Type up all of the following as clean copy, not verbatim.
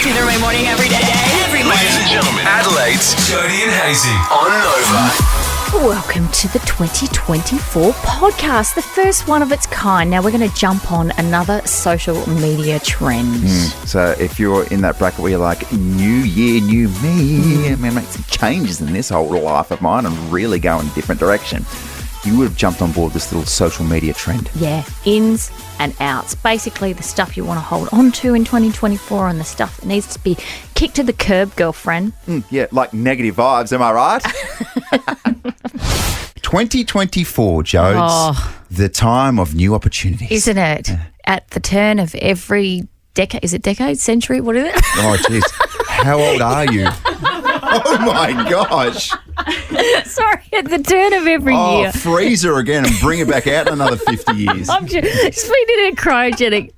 Through morning every day. Every morning. Ladies and gentlemen, Adelaide's Jodie and Hazy on Nova. Welcome to the 2024 podcast, the first one of its kind. Now we're going to jump on another social media trend. So if you're in that bracket where you're like, new year, new me, I'm going to make some changes in this whole life of mine and really go in a different direction, you would have jumped on board this little social media trend. Yeah, ins and outs. Basically the stuff you want to hold on to in 2024 and the stuff that needs to be kicked to the curb, girlfriend. Yeah, like negative vibes, am I right? 2024, Jodes, the time of new opportunities. Isn't it? At the turn of every decade, is it decade, century, what is it? Oh, jeez. How old are you? Oh, my gosh. Sorry, at the turn of every year. Oh, freeze her again and bring it back out in another 50 years. I'm just been in a cryogenic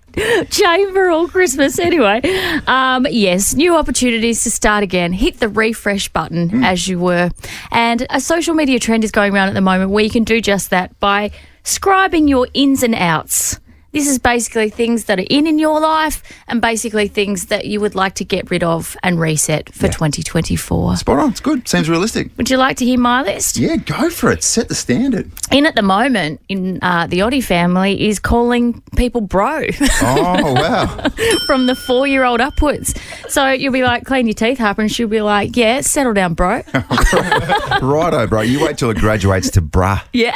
chamber all Christmas anyway. Yes, new opportunities to start again. Hit the refresh button as you were. And a social media trend is going around at the moment where you can do just that by scribing your ins and outs. This is basically things that are in your life and basically things that you would like to get rid of and reset for 2024. Spot on. It's good. Seems realistic. Would you like to hear my list? Yeah, go for it. Set the standard. In at the moment, in the Oddie family, is calling people bro. Oh, wow. From the 4-year-old upwards. So you'll be like, clean your teeth, Harper, and she'll be like, yeah, settle down, bro. Righto, bro. You wait till it graduates to bruh. Yeah.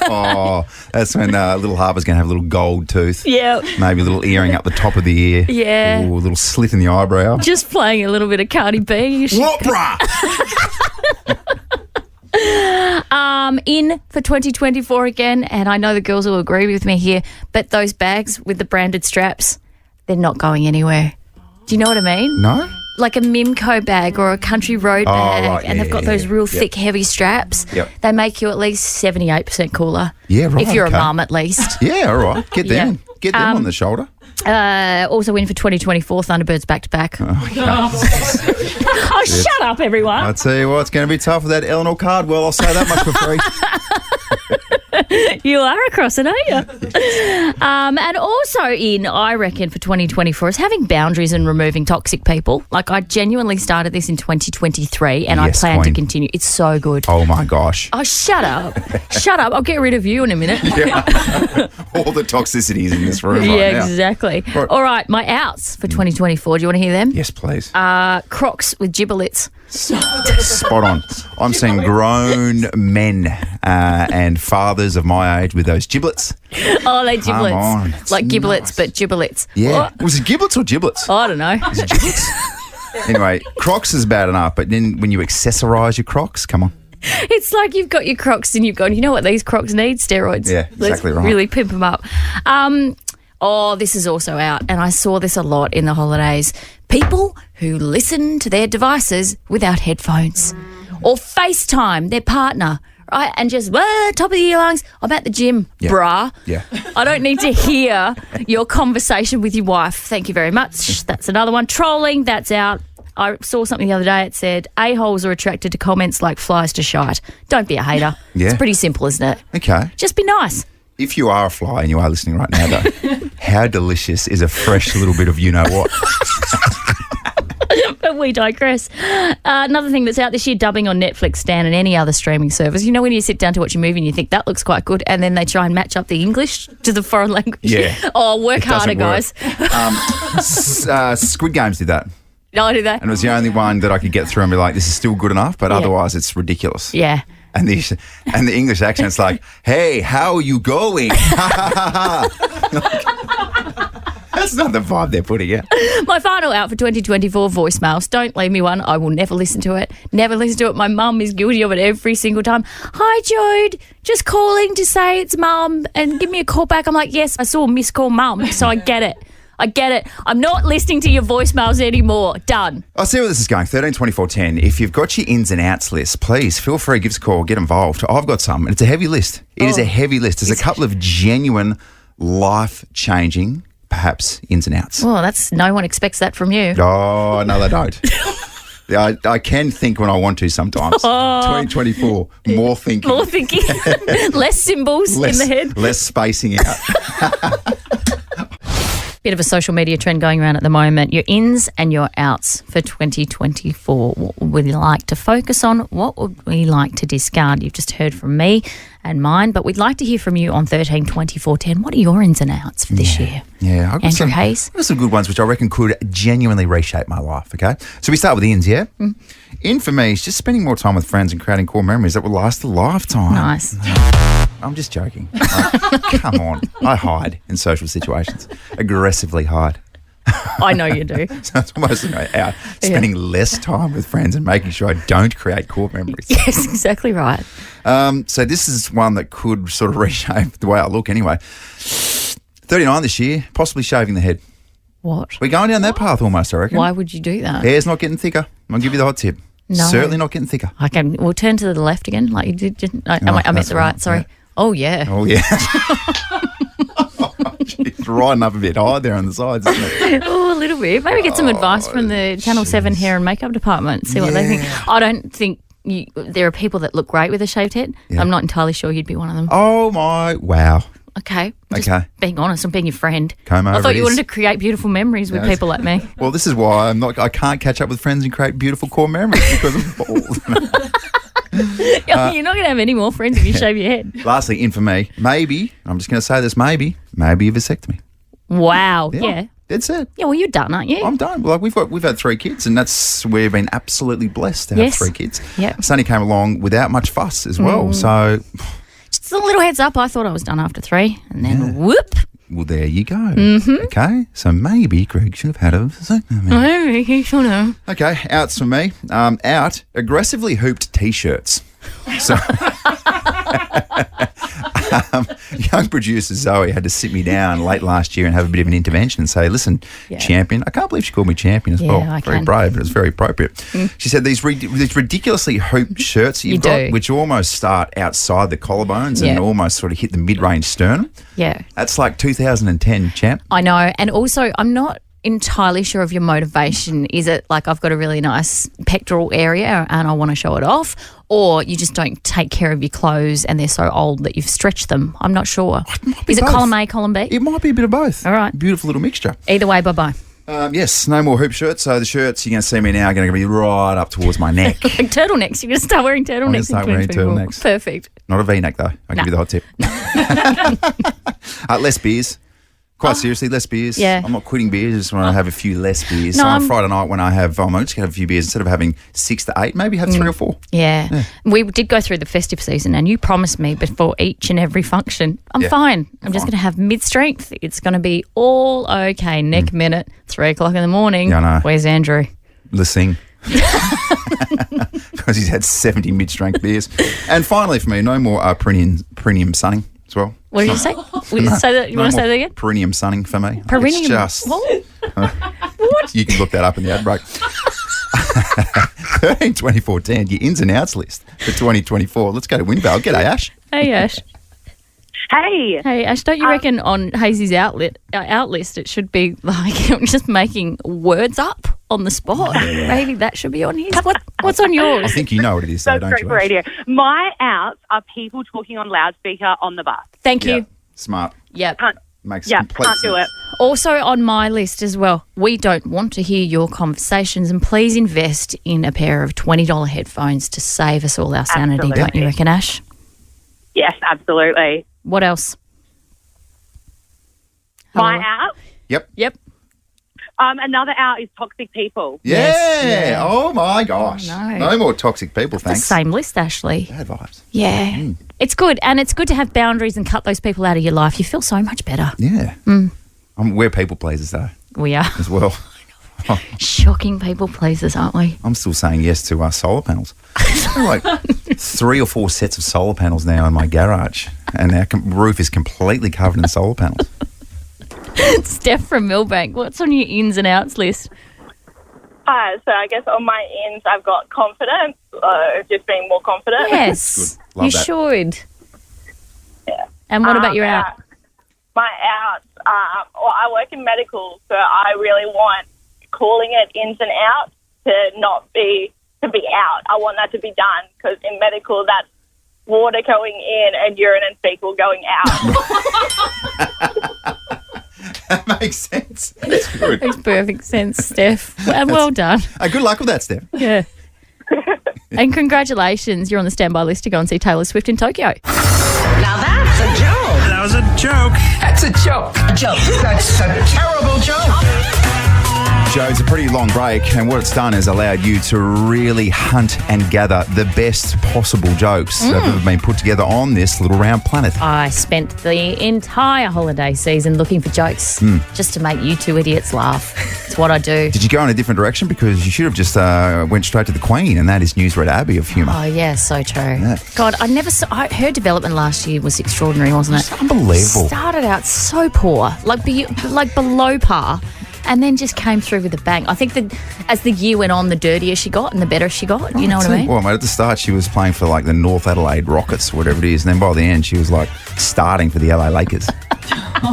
Oh, that's when little Harper's going to have a little gold tooth. Yeah. Maybe a little earring up the top of the ear. Yeah. Ooh, a little slit in the eyebrow. Just playing a little bit of Cardi B. What, bruh? In for 2024 again, and I know the girls will agree with me here, but those bags with the branded straps, they're not going anywhere. Do you know what I mean? No? Like a Mimco bag or a Country Road bag, right. and they've got those real thick, heavy straps. Yep. They make you at least 78% cooler. Yeah, right. If you're okay. a mum, at least. Yeah, all right. Get them. Yeah. Get them on the shoulder. Also in for 2024, Thunderbirds back-to-back. Oh, shut up, everyone. I'll tell you what, it's going to be tough with that Eleanor Cardwell. I'll say that much for free. You are across it, aren't you? And also in, I reckon, for 2024 is having boundaries and removing toxic people. Like, I genuinely started this in 2023 and Yes, I plan to Queen. continue. It's so good. Oh, my gosh. Oh, shut up. Shut up. I'll get rid of you in a minute. All the toxicities in this room Yeah, right now. exactly. Right. All right, my outs for 2024. Do you want to hear them? Yes, please. Crocs with giblets. Spot on. I'm seeing grown men and fathers of my age with those giblets. Oh, they giblets. on, it's Like giblets, nice. but giblets. Yeah. Was it giblets or giblets? I don't know. Anyway, Crocs is bad enough, but then when you accessorise your Crocs, come on. It's like you've got your Crocs and you've gone, you know what these Crocs need? Steroids. Yeah, exactly Let's right. really pimp them up. This is also out, and I saw this a lot in the holidays. People who listen to their devices without headphones or FaceTime their partner, right? And just, top of the ear lungs, I'm at the gym, brah. Yeah. I don't need to hear your conversation with your wife. Thank you very much. That's another one. Trolling, that's out. I saw something the other day. It said, a-holes are attracted to comments like flies to shite. Don't be a hater. Yeah. It's pretty simple, isn't it? Okay. Just be nice. If you are a fly and you are listening right now, though, how delicious is a fresh little bit of you-know-what? But we digress. Another thing that's out this year, dubbing on Netflix, Stan, and any other streaming service. You know when you sit down to watch a movie and you think, that looks quite good, and then they try and match up the English to the foreign language? Yeah. Oh, work harder, Doesn't work. guys. Squid Games did that. I do that. And it was the only one that I could get through and be like, this is still good enough, but otherwise it's ridiculous. Yeah. And the English accent's like, hey, how are you going? That's not the vibe they're putting out. My final out for 2024, voicemails. Don't leave me one. I will never listen to it. Never listen to it. My mum is guilty of it every single time. Hi, Jode. Just calling to say it's mum and give me a call back. I'm like, yes, I saw a missed call, mum, so I get it. I get it. I'm not listening to your voicemails anymore. Done. I'll see where this is going. 13 24 10. If you've got your ins and outs list, please feel free, give us a call, get involved. I've got some, and it's a heavy list. It is a heavy list. There's a couple of genuine, life-changing, perhaps, ins and outs. Well, no one expects that from you. Oh, no, they don't. I can think when I want to sometimes. 2024, more thinking. More thinking. Less symbols in the head. Less spacing out. Bit of a social media trend going around at the moment. Your ins and your outs for 2024. What would you like to focus on? What would we like to discard? You've just heard from me and mine, but we'd like to hear from you on 13 24 10. What are your ins and outs for this year? Yeah, I've got Andrew Hayes? I've got some good ones which I reckon could genuinely reshape my life, okay? So we start with the ins, yeah? In for me is just spending more time with friends and creating core memories that will last a lifetime. Nice. I'm just joking. Come on. I hide in social situations. Aggressively hide. I know you do. So it's almost out spending less time with friends and making sure I don't create core memories. Yes, exactly right. So this is one that could sort of reshape the way I look anyway. 39 this year, possibly shaving the head. What? We're going down that path almost, I reckon. Why would you do that? Hair's not getting thicker. I'll give you the hot tip. No. Certainly not getting thicker. Okay, we'll turn to the left again, like you did. I meant that's the right. right, Sorry. yeah. Oh yeah. Oh, yeah. She's riding up a bit high there on the sides, isn't it? Oh, a little bit. Maybe get some advice from the Channel 7 hair and makeup department. See what they think. I don't think there are people that look great with a shaved head. Yeah. I'm not entirely sure you'd be one of them. Oh, my. Wow. Okay. Just Okay. being honest, I'm being your friend. Comb I over thought it you is. wanted to create beautiful memories with people like me. Well, this is why I can't catch up with friends and create beautiful core memories because I'm bald. You're not going to have any more friends if you shave your head. Lastly, in for me, maybe, I'm just going to say this, maybe a vasectomy. Wow. Yeah. That's it. Yeah, well, you're done, aren't you? I'm done. Like we've had 3 kids, and we've been absolutely blessed to have 3 kids. Yep. Sonny came along without much fuss as well. So, Just a little heads up. I thought I was done after 3, and then whoop. well, there you go. Okay, so maybe Greg should have had a vasectomy. Maybe you should have. Okay, outs for me. Out, aggressively hooped T-shirts. So, young producer Zoe had to sit me down late last year and have a bit of an intervention and say, listen, champion. I can't believe she called me champion as well. I Very can. brave, but it's very appropriate. She said these ridiculously hooped shirts that you've got, do. which almost start outside the collarbones and almost sort of hit the mid-range sternum. Yeah. That's like 2010, champ. I know. And also, I'm not entirely sure of your motivation. Is it like I've got a really nice pectoral area and I want to show it off, or you just don't take care of your clothes and they're so old that you've stretched them? I'm not sure. Is it both. column A, column B? It might be a bit of both. All right. Beautiful little mixture. Either way, bye-bye. Yes, no more hoop shirts. So the shirts you're going to see me now are going to be right up towards my neck. Like turtlenecks. You're going to start wearing turtlenecks start in wearing 2024. turtlenecks. Perfect. Not a V-neck though. I'll give you the hot tip. Less beers. Quite seriously, less beers. Yeah. I'm not quitting beers. I just want to have a few less beers. No, so on I'm- Friday night when I have, I'm just going to have a few beers. Instead of having 6 to 8, maybe have 3 or 4. Yeah. We did go through the festive season and you promised me before each and every function, I'm fine. I'm just going to have mid-strength. It's going to be all okay. Neck minute, 3 o'clock in the morning. Yeah, I know. Where's Andrew? Listening. Because he's had 70 mid-strength beers. And finally for me, no more perineum sunning as well. What did you say? Will you say that? You want to say that again? Perineum sunning for me. Perineum. It's just... What? You can look that up in the ad break. 13, 24, 10, your ins and outs list for 2024. Let's go to Winvale. G'day, Ash. Hey, Ash. Hey. Hey, Ash, don't you reckon on Hazy's out list it should be like just making words up on the spot? Maybe that should be on his. What's on I yours? think you know what it is, though, That's don't great you, for Ash? radio. My outs are people talking on loudspeaker on the bus. Thank you. Yeah, smart. Yep. Can't, Makes complete can't do it. sense. Also on my list as well, we don't want to hear your conversations, and please invest in a pair of $20 headphones to save us all our sanity, don't you Absolutely. reckon, Ash? Yes, absolutely. What else? My Hello? out, Yep. another out is toxic people. Yeah. Yes, yeah. Oh, my gosh. Oh, no. No more toxic people, The thanks. same list, Ashley. Bad vibes. Yeah. It's good, and it's good to have boundaries and cut those people out of your life. You feel so much better. Yeah. We're people pleasers, though, We are as well. shocking people pleasers, aren't we? I'm still saying yes to solar panels. I've got like 3 or 4 sets of solar panels now in my garage, and our roof is completely covered in solar panels. Steph from Millbank, what's on your ins and outs list? Hi, so I guess on my ends I've got confidence, just being more confident. Yes, Good. Love you that. should. Yeah. And what about your out? My outs, well, I work in medical, so I really want calling it ins and outs to be out. I want that to be done because in medical that's water going in and urine and fecal going out. That makes sense. That's good. Makes perfect sense, Steph. Well done. Good luck with that, Steph. Yeah. And congratulations, you're on the standby list to go and see Taylor Swift in Tokyo. Now that's a joke. That was a joke. That's a joke. A joke. That's a terrible joke. Joe, it's a pretty long break, and what it's done is allowed you to really hunt and gather the best possible jokes that have been put together on this little round planet. I spent the entire holiday season looking for jokes just to make you two idiots laugh. It's what I do. Did you go in a different direction? Because you should have just went straight to the Queen, and that is Newsread Abbey of humour. Oh, yeah, so true. Yeah. God, I never saw... her development last year was extraordinary, wasn't it? Unbelievable. Started out so poor, like below par, and then just came through with a bang. I think that as the year went on, the dirtier she got and the better she got. You know what I mean? Well, mate, at the start, she was playing for like the North Adelaide Rockets, whatever it is. And then by the end, she was like starting for the LA Lakers.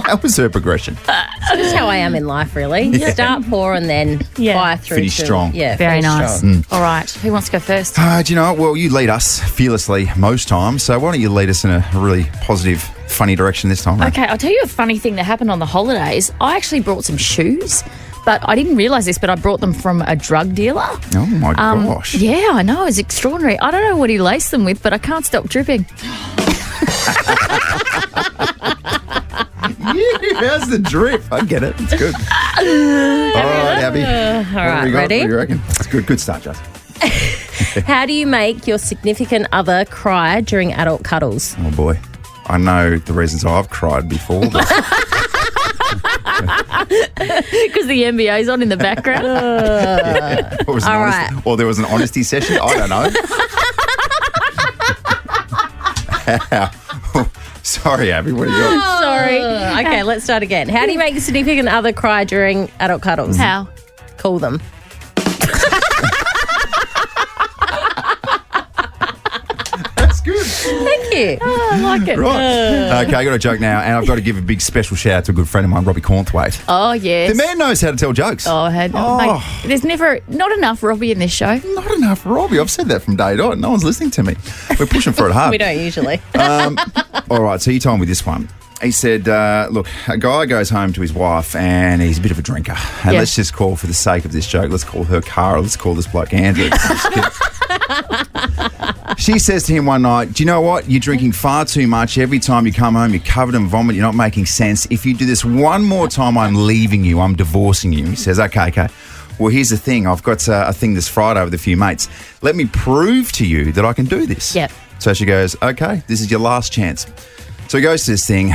That was her progression. That's how I am in life, really. Start poor and then fire through. Finish strong. Yeah, Very finish nice. strong. All right, who wants to go first? Do you know what? Well, you lead us fearlessly most times. So why don't you lead us in a really positive, funny direction this time? Right? Okay, I'll tell you a funny thing that happened on the holidays. I actually brought some shoes, but I didn't realise this, but I brought them from a drug dealer. Oh, my gosh. Yeah, I know. It's extraordinary. I don't know what he laced them with, but I can't stop dripping. Yeah, how's the drip? I get it. It's good. All right, Abby. All right, ready? What do you reckon? It's good. Good start, Jess. How do you make your significant other cry during adult cuddles? Oh, boy. I know the reasons I've cried before. But Because the NBA's on in the background. or there was an honesty session. I don't know. Sorry, Abby. What do you got? Sorry. Okay, let's start again. How do you make your significant other cry during adult cuddles? How? Call them. That's good. Thank you. Oh, I like it. Right. Okay, I got a joke now, and I've got to give a big special shout out to a good friend of mine, Robbie Cornthwaite. Oh, yes. The man knows how to tell jokes. Mate, there's not enough Robbie in this show. Not enough Robbie. I've said that from day dot. No one's listening to me. We're pushing for it hard. We don't usually. All right, so you told me this one. He said, look, a guy goes home to his wife and he's a bit of a drinker. And Yeah. let's just call, for the sake of this joke, let's call her Cara. Let's call this bloke Andrew. She says to him one night, do you know what? You're drinking far too much. Every time you come home, you're covered in vomit. You're not making sense. If you do this one more time, I'm leaving you. I'm divorcing you. He says, okay. Well, here's the thing. I've got a thing this Friday with a few mates. Let me prove to you that I can do this. Yep. So she goes, okay, this is your last chance. So he goes to this thing,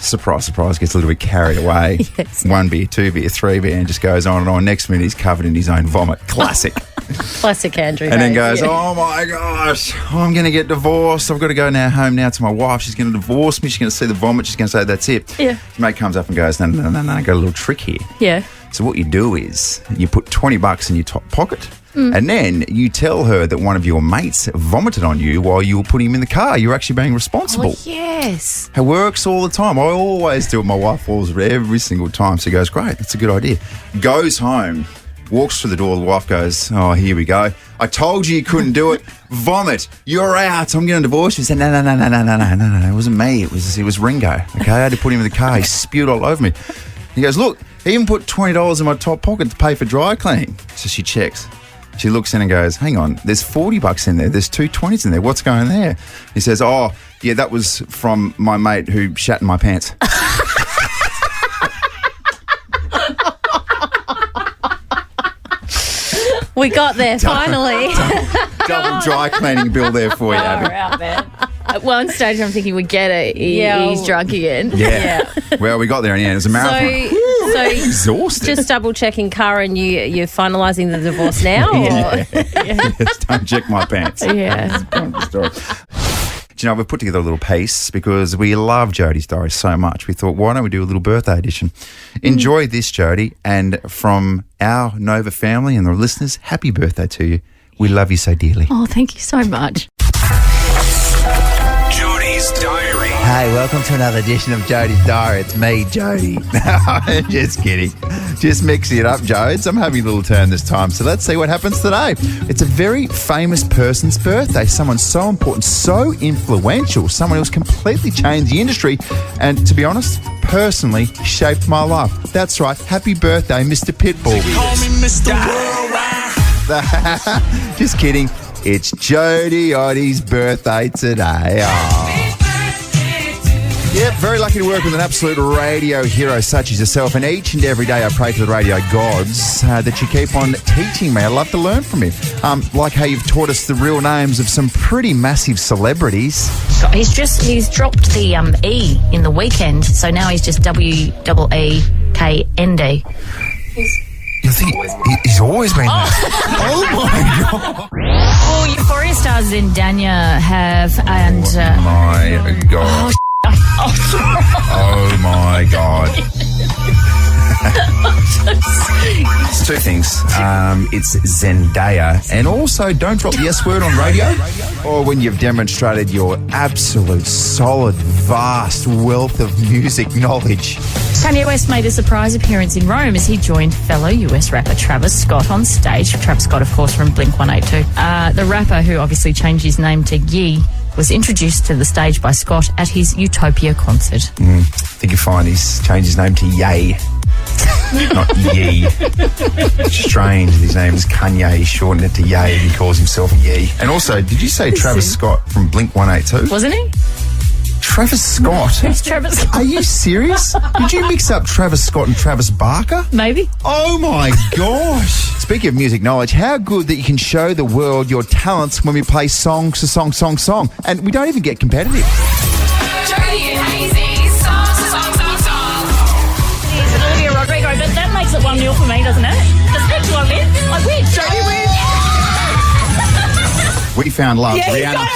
surprise, gets a little bit carried away. Yes. 1 beer, 2 beer, 3 beer, and just goes on and on. Next minute, he's covered in his own vomit. Classic. Classic Andrew. And then Hayes, goes, oh my gosh, I'm going to get divorced. I've got to go home now to my wife. She's going to divorce me. She's going to see the vomit. She's going to say, that's it. Yeah. His mate comes up and goes, no, I got a little trick here. Yeah. So what you do is you put $20 in your top pocket and then you tell her that one of your mates vomited on you while you were putting him in the car. You're actually being responsible. Oh, yes. It works all the time. I always do it. My wife falls for it every single time. She goes, great, that's a good idea. Goes home, walks through the door. The wife goes, oh, here we go. I told you couldn't do it. Vomit. You're out. I'm going to divorce you. She said, no. It wasn't me. It was Ringo. Okay, I had to put him in the car. He spewed all over me. He goes, look, he even put $20 in my top pocket to pay for dry cleaning. So she checks. She looks in and goes, hang on, there's $40 in there. There's 2 20s in there. What's going there? He says, oh, yeah, that was from my mate who shat in my pants. We got there, finally. Double dry cleaning bill there for you, Abby. Out, man. At one stage, I'm thinking, we get it. Yeah. He's drunk again. Yeah. Well, we got there in the end. It was a marathon. So Exhausted. just double checking, Cara, and you're finalising the divorce now? Or? Yes, don't check my pants. Yeah. That's the point of the story. Do you know, we've put together a little piece because we love Jodie's story so much. We thought, why don't we do a little birthday edition? Enjoy this, Jodie. And from our Nova family and the listeners, happy birthday to you. We love you so dearly. Oh, thank you so much. Jodie's Diary. Hey, welcome to another edition of Jodie's Diary. It's me, Jodie. No, just kidding. Just mixing it up, Jodes. I'm having a little turn this time, so let's see what happens today. It's a very famous person's birthday. Someone so important, so influential, someone who's completely changed the industry and, to be honest, personally shaped my life. That's right. Happy birthday, Mr. Pitbull. Call me Mr. Worldwide. Just kidding. It's Jodie Oddie's birthday today. Oh. Yep, very lucky to work with an absolute radio hero such as yourself. And each and every day I pray to the radio gods that you keep on teaching me. I love to learn from you. Like how you've taught us the real names of some pretty massive celebrities. He's dropped the E in the weekend, so now he's just WEEKND. You think he's always been there? Oh my God. Well, Euphoria stars Zendaya have, and... my God. Oh my God. It's two things. It's Zendaya, and also don't drop the S word on radio or when you've demonstrated your absolute solid, vast wealth of music knowledge. Kanye West made a surprise appearance in Rome as he joined fellow US rapper Travis Scott on stage. Travis Scott, of course, from Blink-182. The rapper, who obviously changed his name to Ye, was introduced to the stage by Scott at his Utopia concert. I think you find he's changed his name to Ye, not Ye. It's strange. His name is Kanye. He shortened it to Ye and he calls himself Ye. And also, did you say Travis Scott from Blink-182? Wasn't he? Travis Scott? Who's Travis Scott? Are you serious? Did you mix up Travis Scott and Travis Barker? Maybe. Oh my gosh. Speaking of music knowledge, how good that you can show the world your talents when we play song to song. And we don't even get competitive. Jodie and HAYESY'S song. It's Olivia Rodrigo, but that makes it 1-0 for me, doesn't it? Doesn't it? Do I win? I win. Jodie wins. We found love. Yeah, Rihanna.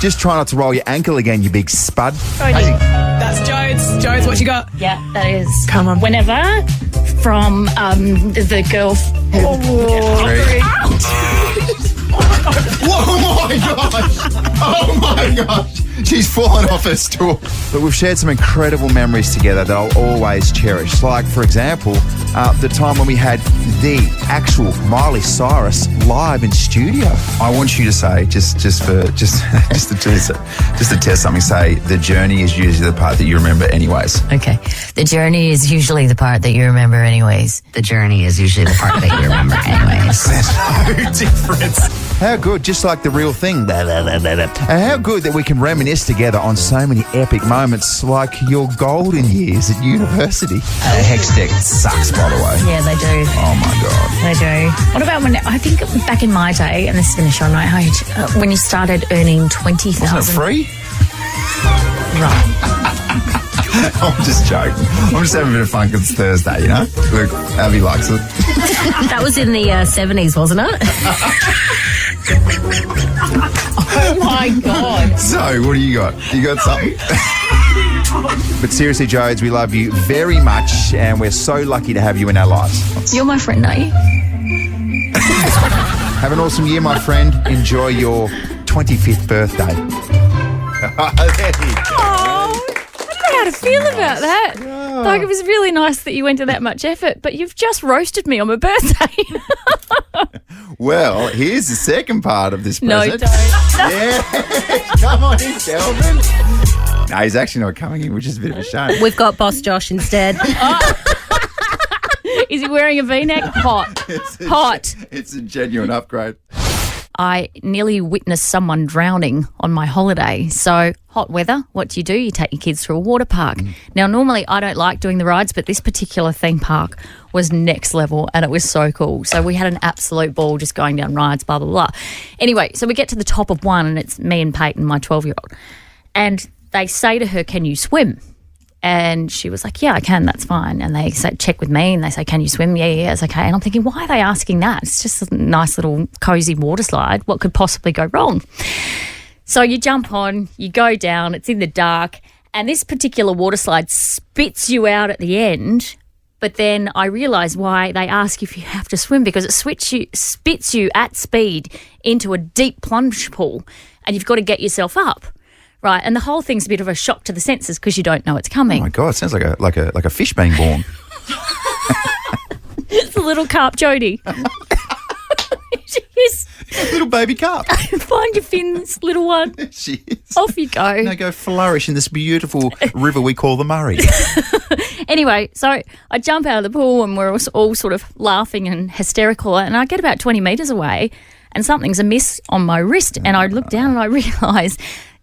Just try not to roll your ankle again, you big spud. That's Jodes. Jodes, what you got? Yeah, that is. Come on. Whenever from the girl. Oh my gosh! Oh my gosh! She's fallen off her stool. But we've shared some incredible memories together that I'll always cherish. Like, for example, the time when we had the actual Miley Cyrus live in studio. I want you to say, just to test something, say, the journey is usually the part that you remember anyways. Okay. The journey is usually the part that you remember anyways. The journey is usually the part that you remember anyways. There's no difference. How good, just like the real thing. And how good that we can reminisce together on so many epic moments like your golden years at university. The hex deck sucks, by the way. Yeah, they do. Oh my God. They do. What about when, I think back in my day, and this is going to show my age, when you started earning 20,000. Wasn't it free? Right. I'm just joking. I'm just having a bit of fun because it's Thursday, you know? Look, Abby likes it. That was in the 70s, wasn't it? Oh my God. So, what do you got? You got something? But seriously, Jodes, we love you very much and we're so lucky to have you in our lives. You're my friend, are you? Have an awesome year, my friend. Enjoy your 25th birthday. There you go. Oh, I don't know how to feel about that. Like, it was really nice that you went to that much effort, but you've just roasted me on my birthday. Well, here's the second part of this No, present. don't. Yeah, come on in, Kelvin. No, he's actually not coming in, which is a bit of a shame. We've got Boss Josh instead. Is he wearing a V-neck? Hot. Hot. It's a genuine upgrade. I nearly witnessed someone drowning on my holiday. So, hot weather, what do? You take your kids through a water park. Now, normally I don't like doing the rides, but this particular theme park was next level and it was so cool. So we had an absolute ball just going down rides, blah, blah, blah. Anyway, so we get to the top of one and it's me and Peyton, my 12-year-old. And they say to her, "Can you swim?" And she was like, "Yeah, I can, that's fine." And they say, check with me and they say, "Can you swim?" Yeah, it's okay. And I'm thinking, why are they asking that? It's just a nice little cozy water slide. What could possibly go wrong? So you jump on, you go down, it's in the dark, and this particular water slide spits you out at the end, But then I realised why they ask if you have to swim, because it spits you at speed into a deep plunge pool and you've got to get yourself up. Right, and the whole thing's a bit of a shock to the senses because you don't know it's coming. Oh my God, it sounds like a fish being born. It's a little carp Jodie. She's Little baby carp. find your fins, little one. She is. Off you go. Now go flourish in this beautiful river we call the Murray. Anyway, so I jump out of the pool and we're all sort of laughing and hysterical, and I get about 20 metres away and something's amiss on my wrist, and I look down and I realise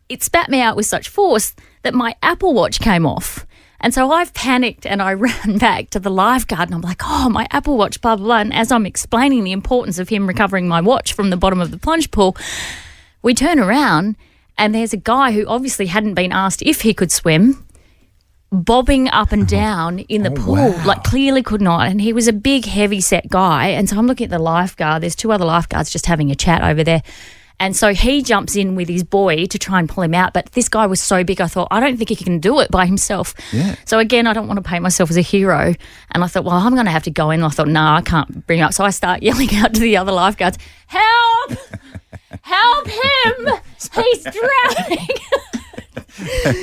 it spat me out with such force that my Apple Watch came off. And so I've panicked and I ran back to the lifeguard and I'm like, oh, my Apple Watch, blah, blah, blah. And as I'm explaining the importance of him recovering my watch from the bottom of the plunge pool, we turn around and there's a guy who obviously hadn't been asked if he could swim, bobbing up and down in the pool, wow. like clearly could not. And he was a big, heavy-set guy. And so I'm looking at the lifeguard. There's 2 other lifeguards just having a chat over there. And so he jumps in with his boy to try and pull him out. But this guy was so big, I thought, I don't think he can do it by himself. Yeah. So again, I don't want to paint myself as a hero. And I thought, well, I'm going to have to go in. And I thought, no, I can't bring it up. So I start yelling out to the other lifeguards, help! Help him! He's drowning!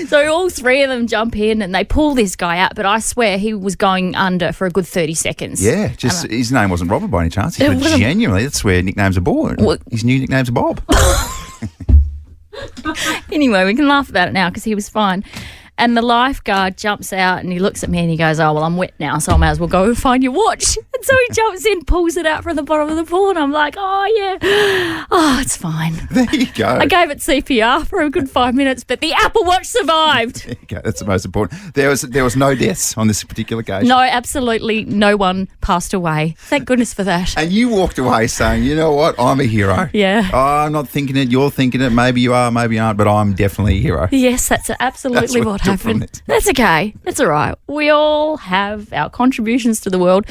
So all 3 of them jump in and they pull this guy out, but I swear he was going under for a good 30 seconds. Yeah, just his name wasn't Robert by any chance. He It was wasn't- genuinely, that's where nicknames are born. What? His new nickname's Bob. Anyway, we can laugh about it now because he was fine. And the lifeguard jumps out and he looks at me and he goes, oh, well, I'm wet now, so I may as well go and find your watch. And so he jumps in, pulls it out from the bottom of the pool, and I'm like, oh, yeah. Oh, it's fine. There you go. I gave it CPR for a good 5 minutes, but the Apple Watch survived. There you go. That's the most important. There was no deaths on this particular occasion. No, absolutely no one passed away. Thank goodness for that. And you walked away saying, you know what, I'm a hero. Yeah. Oh, I'm not thinking it, you're thinking it, maybe you are, maybe you aren't, but I'm definitely a hero. Yes, that's absolutely That's what what you took from happened. it. That's okay. That's all right. We all have our contributions to the world.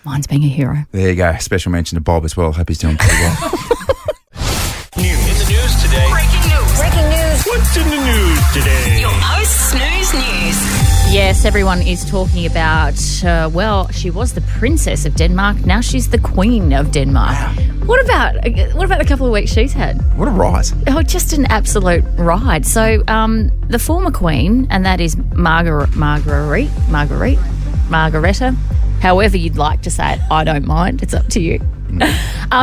Mine's being a hero. There you go. Special mention to Bob as well. Hope he's doing pretty well. In the news today. Breaking news. What's in the news today? Your Snooze News. Yes, everyone is talking about, she was the princess of Denmark. Now she's the queen of Denmark. Wow. What about the couple of weeks she's had? What a rise. Oh, just an absolute ride. So the former queen, and that is Margareta, however you'd like to say it, I don't mind. It's up to you.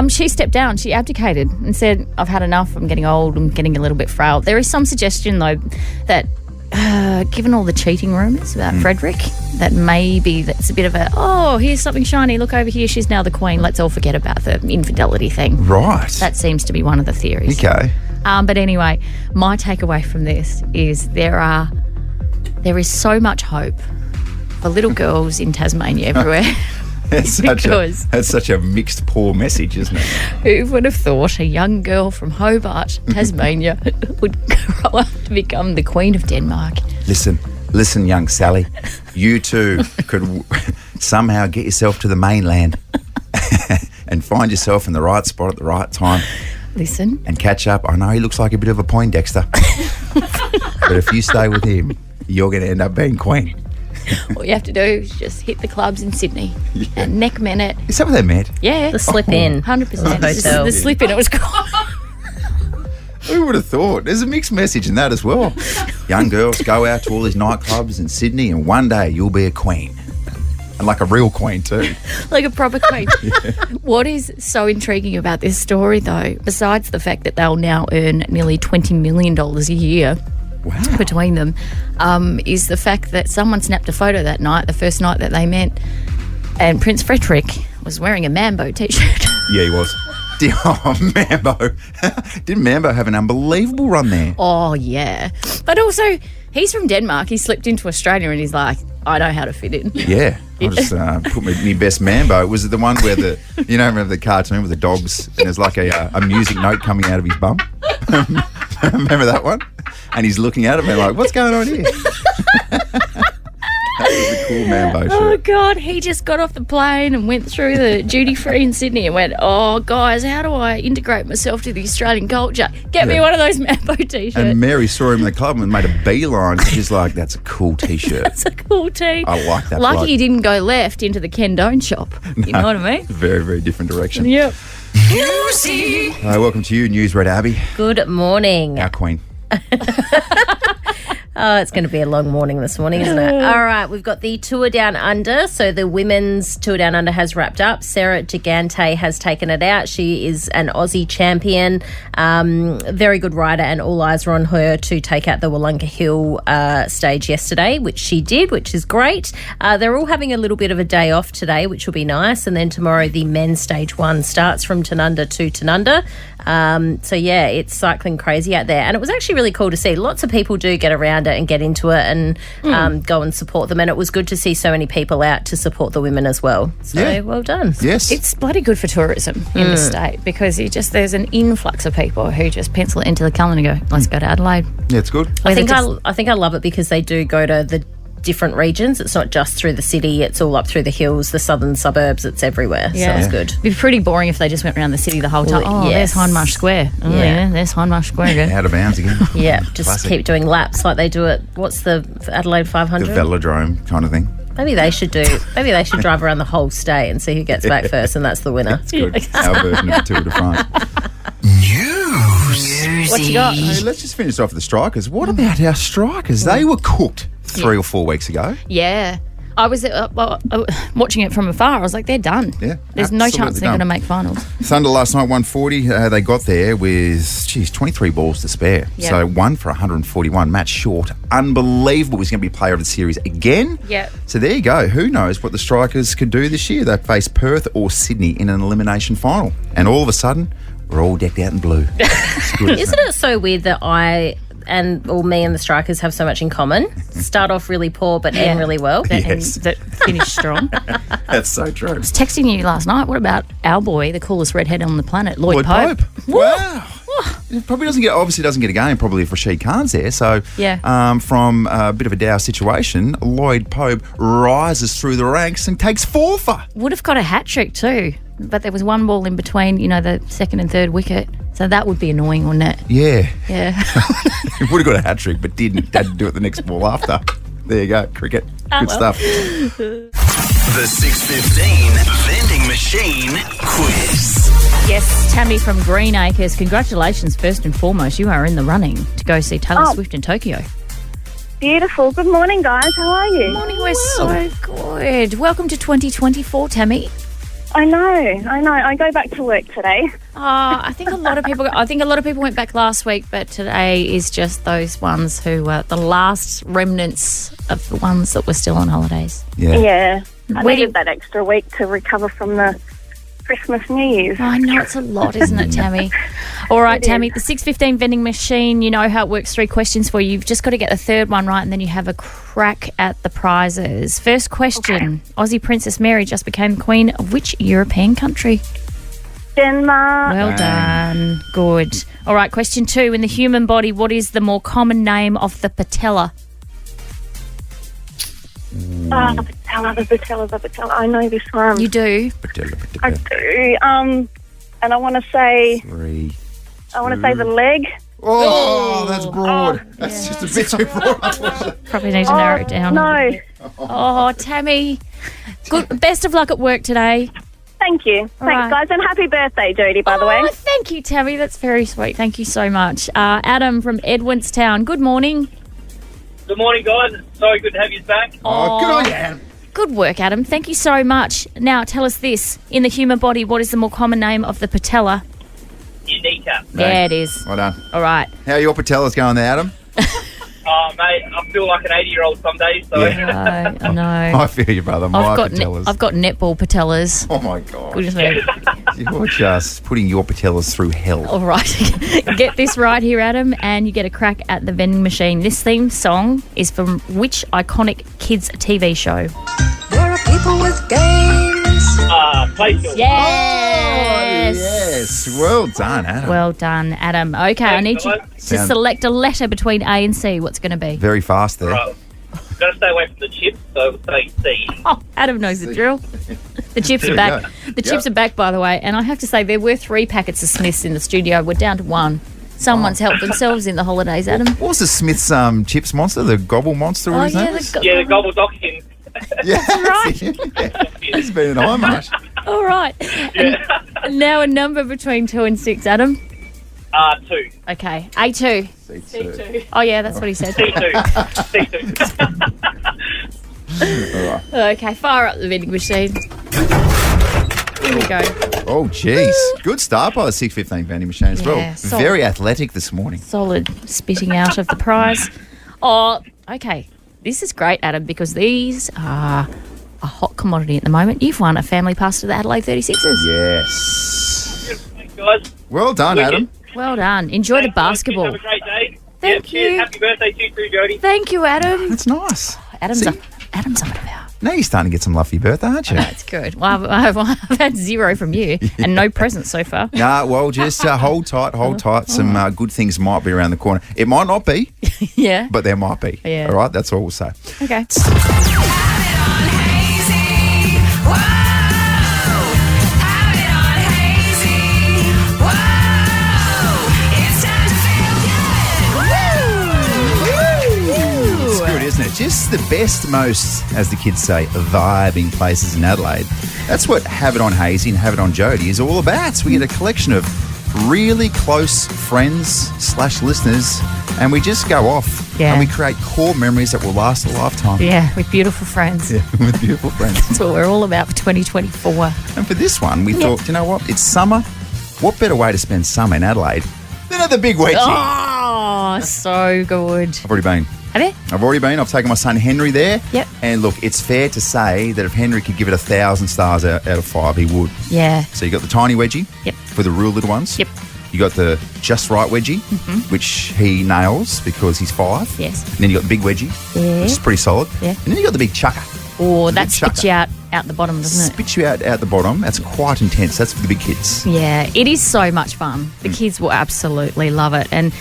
She stepped down. She abdicated and said, I've had enough. I'm getting old. I'm getting a little bit frail. There is some suggestion, though, that given all the cheating rumours about Frederick, that maybe that's a bit of a, oh, here's something shiny. Look over here. She's now the queen. Let's all forget about the infidelity thing. Right. That seems to be one of the theories. Okay. But anyway, my takeaway from this is there is so much hope for little girls in Tasmania everywhere. That's such a mixed, poor message, isn't it? Who would have thought a young girl from Hobart, Tasmania, would grow up to become the Queen of Denmark? Listen, young Sally. You too could somehow get yourself to the mainland and find yourself in the right spot at the right time. Listen. And catch up. I know he looks like a bit of a Poindexter. But if you stay with him, you're going to end up being queen. All you have to do is just hit the clubs in Sydney and neck men it. Is that what they meant? Yeah. The slip in. 100%. Hotel. The slip in, it was called. Who would have thought? There's a mixed message in that as well. Young girls go out to all these nightclubs in Sydney and one day you'll be a queen. And like a real queen too. Like a proper queen. What is so intriguing about this story, though, besides the fact that they'll now earn nearly $20 million a year between them, is the fact that someone snapped a photo that night, the first night that they met, and Prince Frederick was wearing a Mambo t-shirt. Yeah, he was. Oh, Mambo. Didn't Mambo have an unbelievable run there? Oh, yeah. But also, he's from Denmark. He slipped into Australia and he's like, I know how to fit in. Yeah. I'll just put my best Mambo. Was it the one where remember the cartoon with the dogs and there's like a music note coming out of his bum? Remember that one? And he's looking at it and like, what's going on here? That was the Cool Mambo Oh, shirt. God. He just got off the plane and went through the duty-free in Sydney and went, oh, guys, how do I integrate myself to the Australian culture? Get me one of those Mambo T-shirts. And Mary saw him in the club and made a beeline. She's like, that's a cool T-shirt. That's a cool tee. I like that. Lucky bloke. he didn't go left into the Ken Doan shop. You know what I mean? Very, very different direction. Yep. Newsy. Welcome to you, News Red Abby, Good morning. our queen. Oh, it's going to be a long morning this morning, isn't it? All right, we've got the Tour Down Under. So the women's Tour Down Under has wrapped up. Sarah Gigante has taken it out. She is an Aussie champion, very good rider, and all eyes were on her to take out the Wollonga Hill stage yesterday, which she did, which is great. They're all having a little bit of a day off today, which will be nice. And then tomorrow the men's stage 1 starts from Tanunda to Tanunda. So, yeah, it's cycling crazy out there. And it was actually really cool to see. Lots of people do get around it and get into it and go and support them. And it was good to see so many people out to support the women as well. So, well done. Yes. It's bloody good for tourism in the state because there's an influx of people who just pencil it into the calendar and go, let's go to Adelaide. Yeah, it's good. I think I love it because they do go to the different regions. It's not just through the city, it's all up through the hills, the southern suburbs, it's everywhere. Yeah. So it's good. It'd be pretty boring if they just went around the city the whole time. Well, Oh, yes. there's Hindmarsh Square. Oh, yeah, there's Hindmarsh Square again. Out of bounds again. Yeah, just Classic. keep doing laps like they do at, what's the Adelaide The 500? velodrome kind of thing. Maybe they should drive around the whole state and see who gets back first, and that's the winner. Good. Our version of the Tour de France. News. What you got? Hey, let's just finish off with the strikers. What about our strikers? They were cooked 3 or 4 weeks ago. Yeah. I was watching it from afar. I was like, they're done. Yeah, There's no chance absolutely they're going to done. make finals. Thunder last night, 140. They got there with, 23 balls to spare. Yeah. So 1 for 141. Match short. Unbelievable. He's going to be player of the series again. Yep. So there you go. Who knows what the strikers could do this year? They face Perth or Sydney in an elimination final. And all of a sudden, we're all decked out in blue. It's good, Isn't it so weird that me and the strikers have so much in common? Start off really poor but end really well. Yes. That finished strong. That's so true. I was texting you last night. What about our boy, the coolest redhead on the planet, Lloyd Pope? Wow. He probably doesn't get a game probably if Rashid Khan's there. So Yeah. from a bit of a dour situation, Lloyd Pope rises through the ranks and takes 4 for. Would have got a hat trick too, but there was one ball in between, the second and third wicket. So that would be annoying, wouldn't it? Yeah. Yeah. He would have got a hat trick, but didn't. Had to do it the next ball after. There you go, cricket. Good stuff. The 6:15 vending machine quiz. Yes, Tammy from Green Acres, congratulations first and foremost. You are in the running to go see Taylor Swift in Tokyo. Beautiful. Good morning, guys. How are you? Morning, we're so good. Welcome to 2024, Tammy. I know. I go back to work today. I think a lot of people went back last week, but today is just those ones who were the last remnants of the ones that were still on holidays. Yeah. I Where needed that extra week to recover from the Christmas, New Year's. I know it's a lot, isn't it, Tammy? All right, Tammy, the 6:15 vending machine, you know how it works. 3 questions for you. You've just got to get the third one right and then you have a crack at the prizes. First question, Aussie Princess Mary just became Queen of which European country? Denmark. Well done. Good. All right, question 2. In the human body, what is the more common name of the patella? The patella. I know this one. You do? I do. And I want to say 3. I want to say the leg. Oh, that's broad. That's just a bit too broad. Probably need to narrow it down. No. Oh, Tammy. Good. Best of luck at work today. Thank you. Thanks, right. guys. And happy birthday, Jodie, by the way. Oh, thank you, Tammy. That's very sweet. Thank you so much. Adam from Edwinstown. Good morning. Good morning, guys. It's so good to have you back. Oh, good on you, Adam. Good work, Adam. Thank you so much. Now, tell us this. In the human body, what is the more common name of the patella? Your kneecap. Yeah, it is. Well done. All right. How are your patellas going there, Adam? Oh, mate, I feel like an 80-year-old some days. So. I know. I feel you, brother. My patellas. I've got netball patellas. Oh, my God. Goodness me. You're just putting your patellas through hell. All right. Get this right here, Adam, and you get a crack at the vending machine. This theme song is from which iconic kids' TV show? There are people with games. Playfield. Yes. Yes. Well done, Adam. Well done, Adam. Okay, I need you to Sound- select a letter between A and C. What's it going to be? Very fast there. Right. got to stay away from the chips, so we'll say C. Oh, Adam knows the drill. The chips There are you back. go. The chips are back, by the way. And I have to say, there were 3 packets of Smiths in the studio. We're down to 1. Someone's helped themselves in the holidays, Adam. What was the Smith's chips monster? The Gobble Monster? What his name was? Yeah, the Gobble Docking. Yeah, That's right. He's been in high march. All right. And now a number between 2 and 6, Adam. 2. Okay. A2. C2. Oh, yeah, that's what he said. C2. C2. All right. Okay, fire up the vending machine. Here we go. Oh, jeez. Good start by the 6:15 vending machine as Yeah, well. solid. Very athletic this morning. Solid spitting out of the prize. Oh, okay. This is great, Adam, because these are a hot commodity at the moment. You've won a family pass to the Adelaide 36ers. Yes. Thanks, guys. Well done, Wicked. Adam. Well done. Enjoy the Thanks, guys. basketball. Have a great day. Thank you. Cheers. Happy birthday to you too, Jodie. Thank you, Adam. That's nice. Adam's See? up and about. Now you're starting to get some love for your birthday, aren't you? That's good. Well, I've had 0 from you and no presents so far. Nah, well, just hold tight. Some good things might be around the corner. It might not be, Yeah. but there might be. Yeah. All right, that's all we'll say. Okay. It's good, isn't it? Just the best, most, as the kids say, vibing places in Adelaide. That's what Have It On Hazy and Have It On Jodie is all about. We get a collection of really close friends / listeners, and we just go off. Yeah. And we create core memories that will last a lifetime. Yeah, with beautiful friends. Yeah, with beautiful friends. That's what we're all about for 2024. And for this one, we thought, you know what? It's summer. What better way to spend summer in Adelaide than at the Big Wedgie? Oh, so good. I've already been. Have you? I've already been. I've taken my son Henry there. Yep. And look, it's fair to say that if Henry could give it 1,000 stars out of 5, he would. Yeah. So you got the tiny wedgie. Yep. For the real little ones. Yep. You got the just right wedgie, which he nails because he's 5. Yes. And then you got the big wedgie, Yeah. which is pretty solid. Yeah. And then you got the big chucker. Oh, The that big spits chucker. you out the bottom, doesn't it? Spits you out the bottom. That's quite intense. That's for the big kids. Yeah, it is so much fun. The kids will absolutely love it. And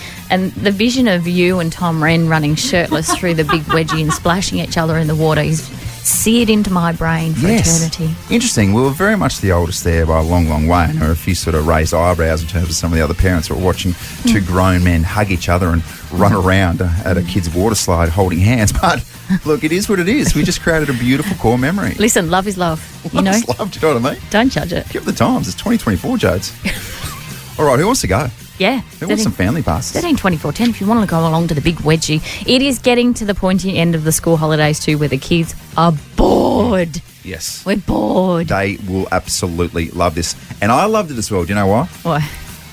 the vision of you and Tom Wren running shirtless through the big wedgie and splashing each other in the water is seared into my brain for eternity. Interesting. We were very much the oldest there by a long, long way. And there were a few sort of raised eyebrows in terms of some of the other parents who were watching 2 grown men hug each other and run around at a kid's water slide holding hands. But look, it is what it is. We just created a beautiful core memory. Listen, love is love, you know? Love, do you know what I mean? Don't judge it. Give the times. It's 2024, Jodes. All right, who wants to go? Yeah. Who wants some family passes? 13, 24, 10 if you want to go along to the big wedgie. It is getting to the pointy end of the school holidays too where the kids are bored. Yes. We're bored. They will absolutely love this. And I loved it as well. Do you know why? Why?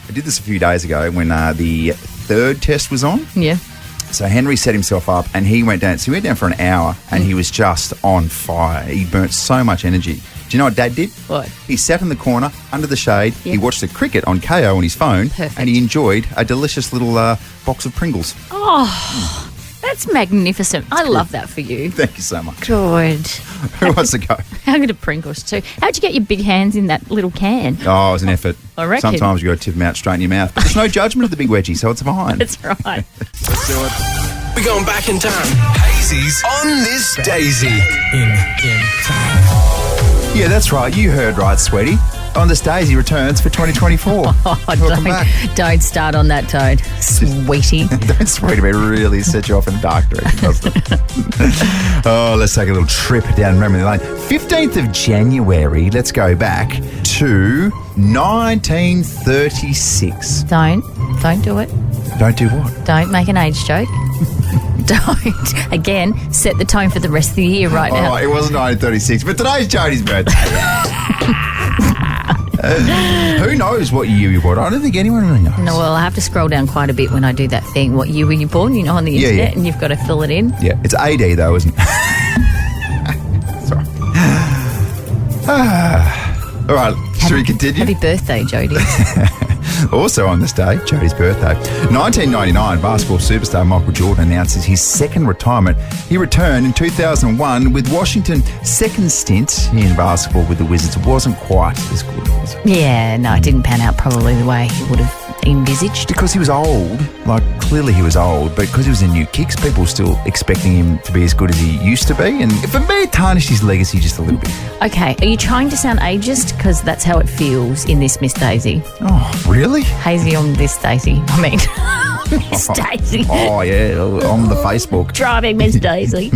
I did this a few days ago when the 3rd test was on. Yeah. So Henry set himself up and he went down. So he went down for an hour and he was just on fire. He burnt so much energy. Do you know what Dad did? What? He sat in the corner under the shade. Yeah. He watched the cricket on KO on his phone. Perfect. And he enjoyed a delicious little box of Pringles. Oh, that's magnificent. I love that for you. Thank you so much. Good. Who wants to go? How good are Pringles too? How'd you get your big hands in that little can? Oh, it was an effort. I reckon. Sometimes you got to tip them out straight in your mouth. But there's no judgment of the big wedgie, so it's fine. That's right. Let's do it. We're going back in time. Hazy's on this Daisy. Yeah, that's right. You heard right, sweetie. On this Daisy returns for 2024. Welcome back. Don't start on that, Toad. Sweetie. Don't sweet me. It really set you off in a dark direction, doesn't it? Oh, let's take a little trip down memory lane. 15th of January, let's go back to 1936. Don't do it. Don't do what? Don't make an age joke. Don't. Again, set the tone for the rest of the year right All now. right, it wasn't 1936, but today's Jodie's birthday. Who knows what year you born? I don't think anyone really knows. No, well, I have to scroll down quite a bit when I do that thing. What year were you born? You know, on the Yeah, internet, yeah. and you've got to fill it in. Yeah, it's AD though, isn't it? Sorry. All right, should we continue? Happy birthday, Jodie. Also on this day, Jodie's birthday, 1999, basketball superstar Michael Jordan announces his 2nd retirement. He returned in 2001 with Washington's 2nd stint in basketball with the Wizards. It wasn't quite as good, was it? Yeah, no, it didn't pan out probably the way he would have envisaged? Because he was old, like clearly he was old, but because he was in new kicks, people were still expecting him to be as good as he used to be. And for me, it tarnished his legacy just a little bit. Okay, are you trying to sound ageist? Because that's how it feels in this Miss Daisy. Oh, really? Hazy on this Daisy. I mean, Miss Daisy. Oh, yeah, on the Facebook. Driving Miss Daisy.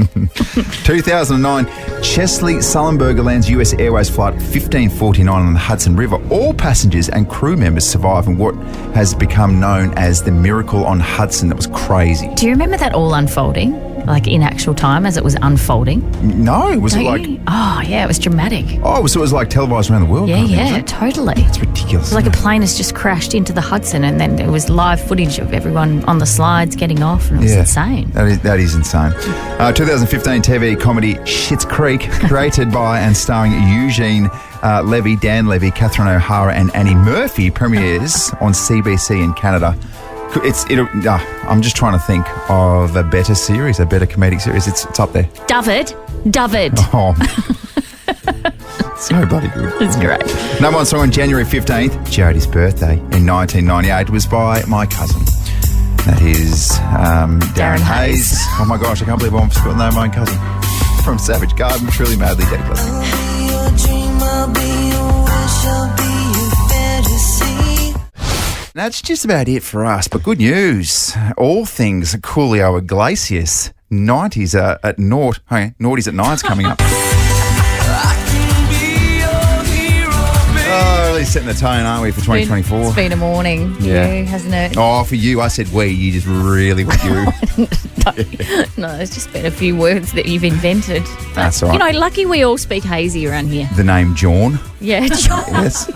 2009, Chesley Sullenberger lands US Airways Flight 1549 on the Hudson River. All passengers and crew members survive in what has become known as the Miracle on Hudson. That was crazy. Do you remember that all unfolding? Like in actual time as it was unfolding? No, was Don't it like... you? Oh, yeah, it was dramatic. Oh, so it was like televised around the world? Yeah, kind of thing, yeah, was it? totally. It's ridiculous. It's like a plane has just crashed into the Hudson and then there was live footage of everyone on the slides getting off and it was insane. That is insane. 2015 TV comedy Schitt's Creek, created by and starring Eugene Levy, Dan Levy, Catherine O'Hara and Annie Murphy, premieres on CBC in Canada. I'm just trying to think of a better series, a better comedic series. It's up there. David. Oh, so bloody good. It's great. Number one song on January 15th, Jodie's birthday in 1998, was by my cousin. That is Darren Hayes. Oh my gosh, I can't believe I almost forgot the name of my cousin. From Savage Garden, truly madly dead. That's just about it for us, but good news. All things Coolio Iglesias. 90s are at naught. Hey, naughties at nine's coming up. Oh, really setting the tone, aren't we, for 2024? It's been a morning, hasn't it? Oh, for you, I said we. You just really went you. No, it's just been a few words that you've invented. That's all right. You know, lucky we all speak hazy around here. The name John. Yeah, John. Yes.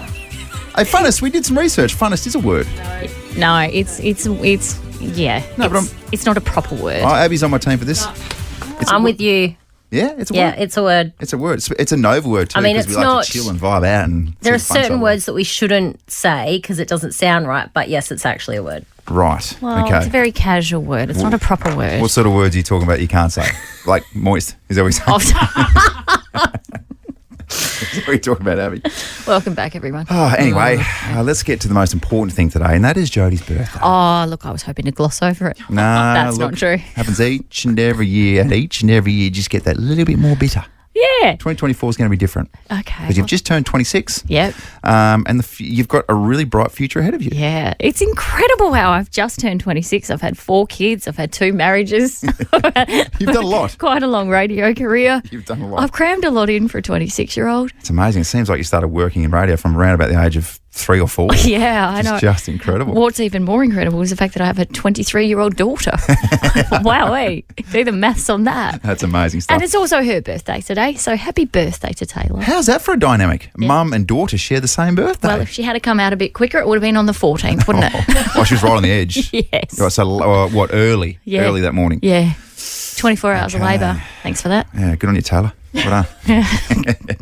Hey, funnest, we did some research. Funnest is a word. No, it's not a proper word. Oh, Abby's on my team for this. I'm with you. Yeah, it's a Yeah, word. it's a word. It's a word. It's a Nova word too. I mean, because it's we like not- to chill and vibe out. And There are see a bunch of certain them. words that we shouldn't say because it doesn't sound right, but yes, it's actually a word. Right. Well, okay. it's a very casual word. It's not a proper word. What sort of words are you talking about you can't say? Like moist. Is that what you're saying? Is that what you're talking about, Abby? Welcome back, everyone. Oh, anyway, let's get to the most important thing today, and that is Jodie's birthday. Oh, look, I was hoping to gloss over it. Nah, That's look, not true. Happens each and every year, and each and every year you just get that little bit more bitter. Yeah. 2024 is going to be different. Okay. Because you've just turned 26. Yep. And you've got a really bright future ahead of you. Yeah. It's incredible how I've just turned 26. I've had 4 kids. I've had 2 marriages. You've done a lot. Quite a long radio career. You've done a lot. I've crammed a lot in for a 26-year-old. It's amazing. It seems like you started working in radio from around about the age of 3 or 4. Yeah, I know. It's just incredible. What's even more incredible is the fact that I have a 23-year-old daughter. Wow, do the maths on that. That's amazing stuff. And it's also her birthday today, so happy birthday to Taylor. How's that for a dynamic? Mum and daughter share the same birthday. Well, if she had to come out a bit quicker, it would have been on the 14th, wouldn't it? Oh, she was right on the edge. Yes. Right, so, early? Yeah. Early that morning. Yeah. 24 hours of labour. Thanks for that. Yeah, good on you, Taylor. Well done.